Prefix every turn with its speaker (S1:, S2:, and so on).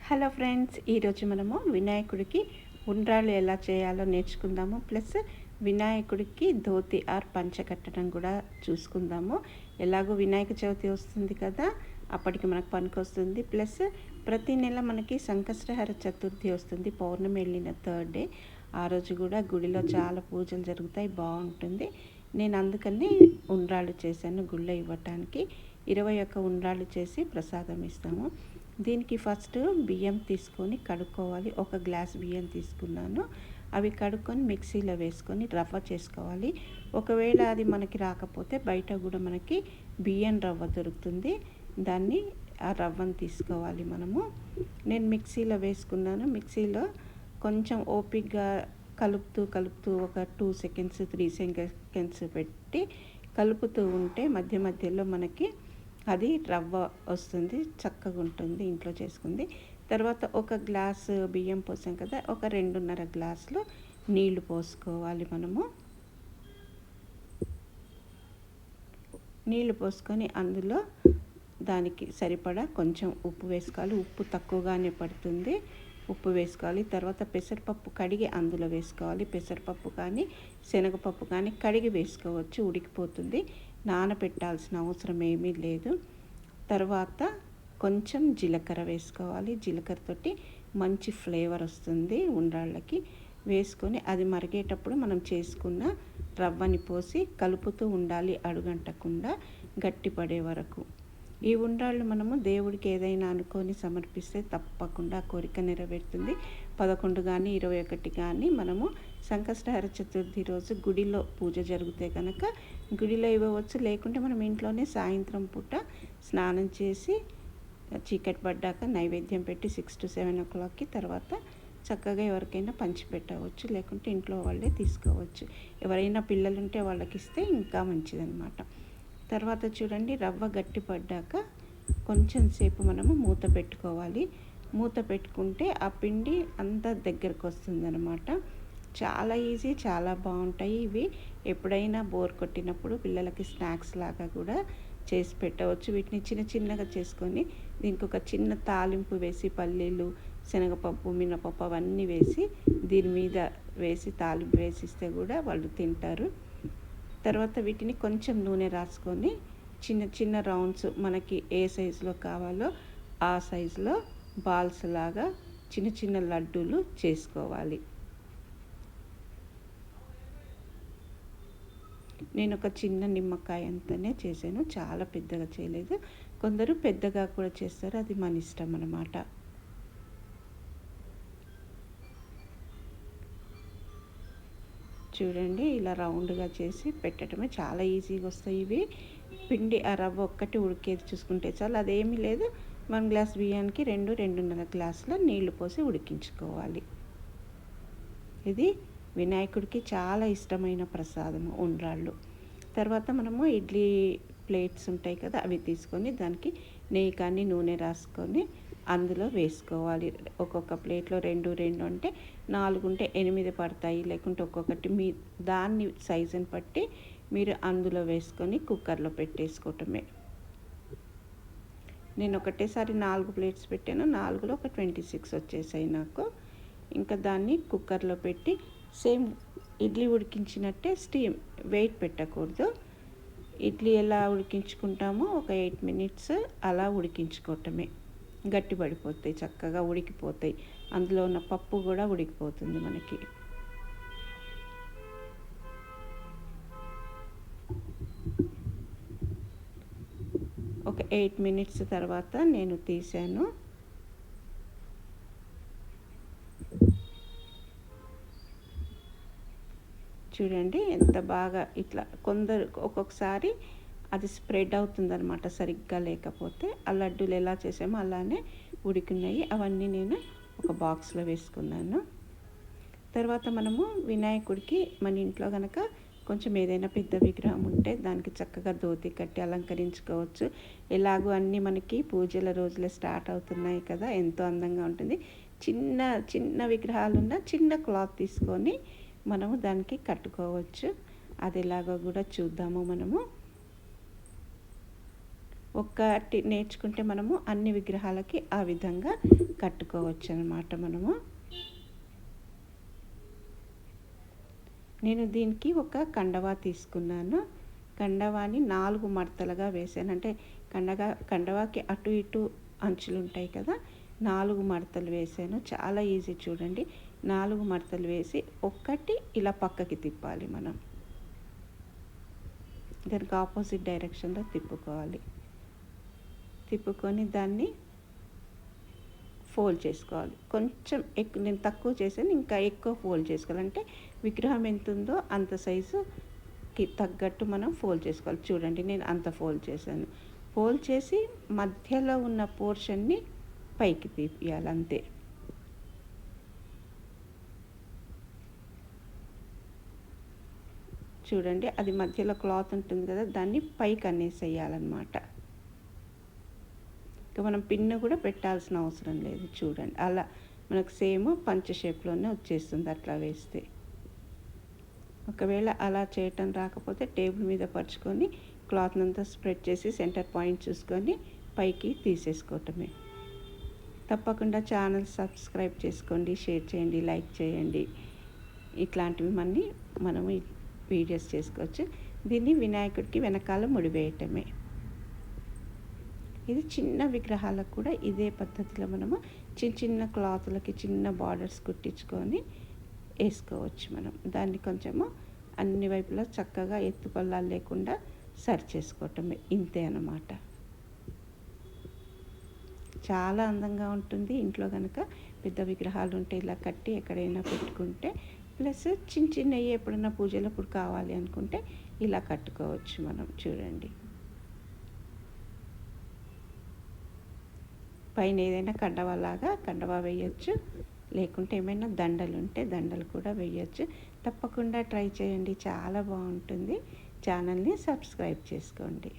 S1: Hello friends, ఈరోజు మనము వినాయకుడికి ఉండ్రాళ్ళు ఎలా చేయాలో నేర్చుకుందాము. ప్లస్ వినాయకుడికి ధోతి ఆర్ పంచ కట్టడం కూడా చూసుకుందాము. ఎలాగో వినాయక చవితి వస్తుంది కదా, అప్పటికి మనకు పనికొస్తుంది. ప్లస్ ప్రతి నెల మనకి సంకష్టహర చతుర్థి వస్తుంది, పౌర్ణమి వెళ్ళిన థర్డ్ డే. ఆ రోజు కూడా గుడిలో చాలా పూజలు జరుగుతాయి, బాగుంటుంది. నేను అందుకని ఉండ్రాళ్ళు చేశాను గుళ్ళో ఇవ్వటానికి. 21 ఉండ్రాళ్ళు చేసి ప్రసాదం ఇస్తాము. దీనికి ఫస్ట్ బియ్యం తీసుకొని కడుక్కోవాలి. 1 గ్లాస్ బియ్యం తీసుకున్నాను. అవి కడుక్కొని మిక్సీలో వేసుకొని రవ్వ చేసుకోవాలి. ఒకవేళ అది మనకి రాకపోతే బయట కూడా మనకి బియ్యం రవ్వ దొరుకుతుంది, దాన్ని ఆ రవ్వను తీసుకోవాలి మనము. నేను మిక్సీలో వేసుకున్నాను. మిక్సీలో కొంచెం ఓపిక్గా కలుపుతూ ఒక 2 సెకండ్స్ 3 సెకండ్స్ పెట్టి కలుపుతూ ఉంటే మధ్య మధ్యలో మనకి అది రవ్వ వస్తుంది, చక్కగా ఉంటుంది ఇంట్లో చేసుకుంది. తర్వాత 1 గ్లాసు బియ్యం పోసాం కదా, ఒక 2.5 గ్లాసులు నీళ్లు పోసుకోవాలి మనము. నీళ్లు పోసుకొని అందులో దానికి సరిపడా కొంచెం ఉప్పు వేసుకోవాలి. ఉప్పు తక్కువగానే పడుతుంది, ఉప్పు వేసుకోవాలి. తర్వాత పెసరపప్పు కడిగి అందులో వేసుకోవాలి. పెసరపప్పు కానీ శనగపప్పు కానీ కడిగి వేసుకోవచ్చు, ఉడికిపోతుంది. నానబెట్టాల్సిన అవసరం ఏమీ లేదు. తర్వాత కొంచెం జీలకర్ర వేసుకోవాలి. జీలకర్రతోటి మంచి ఫ్లేవర్ వస్తుంది ఉండ్రాళ్ళకి. వేసుకొని అది మరిగేటప్పుడు మనం చేసుకున్న రవ్వని పోసి కలుపుతూ ఉండాలి, అడుగంటకుండా గట్టిపడే వరకు. ఈ ఉండ్రాళ్ళు మనము దేవుడికి ఏదైనా అనుకొని సమర్పిస్తే తప్పకుండా కోరిక నెరవేరుతుంది. 11 కానీ 21 కానీ మనము సంకష్టహర చతుర్థి రోజు గుడిలో పూజ జరిగితే కనుక గుడిలో ఇవ్వవచ్చు. లేకుంటే మనం ఇంట్లోనే సాయంత్రం పూట స్నానం చేసి చీకటి పడ్డాక నైవేద్యం పెట్టి 6 to 7 o'clockకి తర్వాత చక్కగా ఎవరికైనా పంచిపెట్టవచ్చు. లేకుంటే ఇంట్లో వాళ్ళే తీసుకోవచ్చు. ఎవరైనా పిల్లలు ఉంటే వాళ్ళకి ఇస్తే ఇంకా మంచిదన్నమాట. తర్వాత చూడండి, రవ్వ గట్టి పడ్డాక కొంచెం సేపు మనము మూత పెట్టుకోవాలి. మూత పెట్టుకుంటే ఆ పిండి అంతా దగ్గరకు వస్తుందన్నమాట. చాలా ఈజీ, చాలా బాగుంటాయి ఇవి. ఎప్పుడైనా బోర్ కొట్టినప్పుడు పిల్లలకి స్నాక్స్ లాగా కూడా చేసి పెట్టవచ్చు. వీటిని చిన్న చిన్నగా చేసుకొని దీనికి ఒక చిన్న తాలింపు వేసి పల్లీలు, శనగపప్పు, మినపప్పు అవన్నీ వేసి దీని మీద వేసి తాలింపు వేసిస్తే కూడా వాళ్ళు తింటారు. తర్వాత వీటిని కొంచెం నూనె రాసుకొని చిన్న చిన్న రౌండ్స్ మనకి ఏ సైజులో కావాలో ఆ సైజులో బాల్స్ లాగా చిన్న చిన్న లడ్డూలు చేసుకోవాలి. నేను ఒక చిన్న నిమ్మకాయ అంతనే చేశాను, చాలా పెద్దగా చేయలేదు. కొందరు పెద్దగా కూడా చేస్తారు, అది మన ఇష్టం అన్నమాట. చూడండి, ఇలా రౌండ్గా చేసి పెట్టడమే, చాలా ఈజీగా వస్తాయి ఇవి. పిండి ఆ రవ్వ ఒక్కటి ఉడికేది చూసుకుంటే చాలు. అదేమీ లేదు, 1 గ్లాస్ బియ్యానికి 2.5 గ్లాసుల నీళ్లు పోసి ఉడికించుకోవాలి. ఇది వినాయకుడికి చాలా ఇష్టమైన ప్రసాదము ఉండ్రాళ్ళు. తర్వాత మనము ఇడ్లీ ప్లేట్స్ ఉంటాయి కదా, అవి తీసుకొని దానికి నెయ్యి కానీ నూనె రాసుకొని అందులో వేసుకోవాలి. ఒక్కొక్క ప్లేట్లో 2 అంటే 4 ఉంటే 8 పడతాయి. లేకుంటే ఒక్కొక్కటి మీ దాన్ని సైజుని బట్టి మీరు అందులో వేసుకొని కుక్కర్లో పెట్టేసుకోవటమే. నేను ఒకటేసారి 4 ప్లేట్స్ పెట్టాను, 4లో ఒక 26 వచ్చేసాయి నాకు. ఇంకా దాన్ని కుక్కర్లో పెట్టి సేమ్ ఇడ్లీ ఉడికించినట్టే స్టీమ్, వెయిట్ పెట్టకూడదు. ఇడ్లీ ఎలా ఉడికించుకుంటామో ఒక 8 minutes అలా ఉడికించుకోవటమే. గట్టి పడిపోతాయి, చక్కగా ఉడికిపోతాయి. అందులో ఉన్న పప్పు కూడా ఉడికిపోతుంది మనకి. ఒక 8 minutes తర్వాత నేను తీసాను. చూడండి ఎంత బాగా ఇట్లా. కొందరు ఒక్కొక్కసారి అది స్ప్రెడ్ అవుతుందన్నమాట సరిగ్గా లేకపోతే. ఆ లడ్డూలు ఎలా చేసామో అలానే ఉడికినాయి. అవన్నీ నేను ఒక బాక్స్లో వేసుకున్నాను. తర్వాత మనము వినాయకుడికి మన ఇంట్లో కనుక కొంచెం ఏదైనా పెద్ద విగ్రహం ఉంటే దానికి చక్కగా ధోతి కట్టి అలంకరించుకోవచ్చు. ఎలాగో అన్నీ మనకి పూజల రోజులే స్టార్ట్ అవుతున్నాయి కదా, ఎంతో అందంగా ఉంటుంది. చిన్న చిన్న విగ్రహాలున్న చిన్న క్లాత్ తీసుకొని మనము దానికి కట్టుకోవచ్చు. అది ఎలాగో కూడా చూద్దాము మనము. ఒక్కటి నేర్చుకుంటే మనము అన్ని విగ్రహాలకి ఆ విధంగా కట్టుకోవచ్చు అన్నమాట మనము. నేను దీనికి ఒక కండవా తీసుకున్నాను. కండవాని 4 మడతలుగా వేసాను. అంటే కండవాకి అటు ఇటు అంచులు ఉంటాయి కదా, 4 మడతలు వేసాను. చాలా ఈజీ చూడండి. 4 మడతలు వేసి ఒక్కటి ఇలా పక్కకి తిప్పాలి మనం. దానికి ఆపోజిట్ డైరెక్షన్లో తిప్పుకోవాలి. తిప్పుకొని దాన్ని ఫోల్డ్ చేసుకోవాలి. కొంచెం నేను తక్కువ చేశాను, ఇంకా ఎక్కువ ఫోల్డ్ చేసుకోవాలి. అంటే విగ్రహం ఎంత ఉందో అంత సైజుకి తగ్గట్టు మనం ఫోల్డ్ చేసుకోవాలి. చూడండి, నేను అంత ఫోల్డ్ చేశాను. ఫోల్డ్ చేసి మధ్యలో ఉన్న పోర్షన్ని పైకి తీపియాలి అంతే. చూడండి, అది మధ్యలో క్లాత్ ఉంటుంది కదా, దాన్ని పైకి అనేసేయాలన్నమాట. ఇంకా మనం పిన్ను కూడా పెట్టాల్సిన అవసరం లేదు. చూడండి, అలా మనకు సేమ్ పంచ షేప్లోనే వచ్చేస్తుంది అట్లా వేస్తే. ఒకవేళ అలా చేయటం రాకపోతే టేబుల్ మీద పరుచుకొని క్లాత్ అంతా స్ప్రెడ్ చేసి సెంటర్ పాయింట్ చూసుకొని పైకి తీసేసుకోవటమే. తప్పకుండా ఛానల్ సబ్స్క్రైబ్ చేసుకోండి, షేర్ చేయండి, లైక్ చేయండి. ఇట్లాంటివి మనము వీడియోస్ చేసుకోవచ్చు. దీన్ని వినాయకుడికి వెనకాల ముడివేయటమే. ఇది చిన్న విగ్రహాలకు కూడా ఇదే పద్ధతిలో మనము చిన్న క్లాతులకి చిన్న బార్డర్స్ కుట్టించుకొని వేసుకోవచ్చు మనం. దాన్ని కొంచెము అన్ని వైపులా చక్కగా ఎత్తుపల్లాలు లేకుండా సరి చేసుకోవటమే. ఇంతే అన్నమాట. చాలా అందంగా ఉంటుంది. ఇంట్లో కనుక పెద్ద విగ్రహాలు ఉంటే ఇలా కట్టి ఎక్కడైనా పెట్టుకుంటే, ప్లస్ చిన్నవి ఎప్పుడైనా పూజలప్పుడు కావాలి అనుకుంటే ఇలా కట్టుకోవచ్చు మనం. చూడండి, పైన ఏదైనా కండవా వేయచ్చు, లేకుంటే ఏమైనా దండలు ఉంటే దండలు కూడా వేయచ్చు. తప్పకుండా ట్రై చేయండి, చాలా బాగుంటుంది. ఛానల్ని సబ్స్క్రైబ్ చేసుకోండి.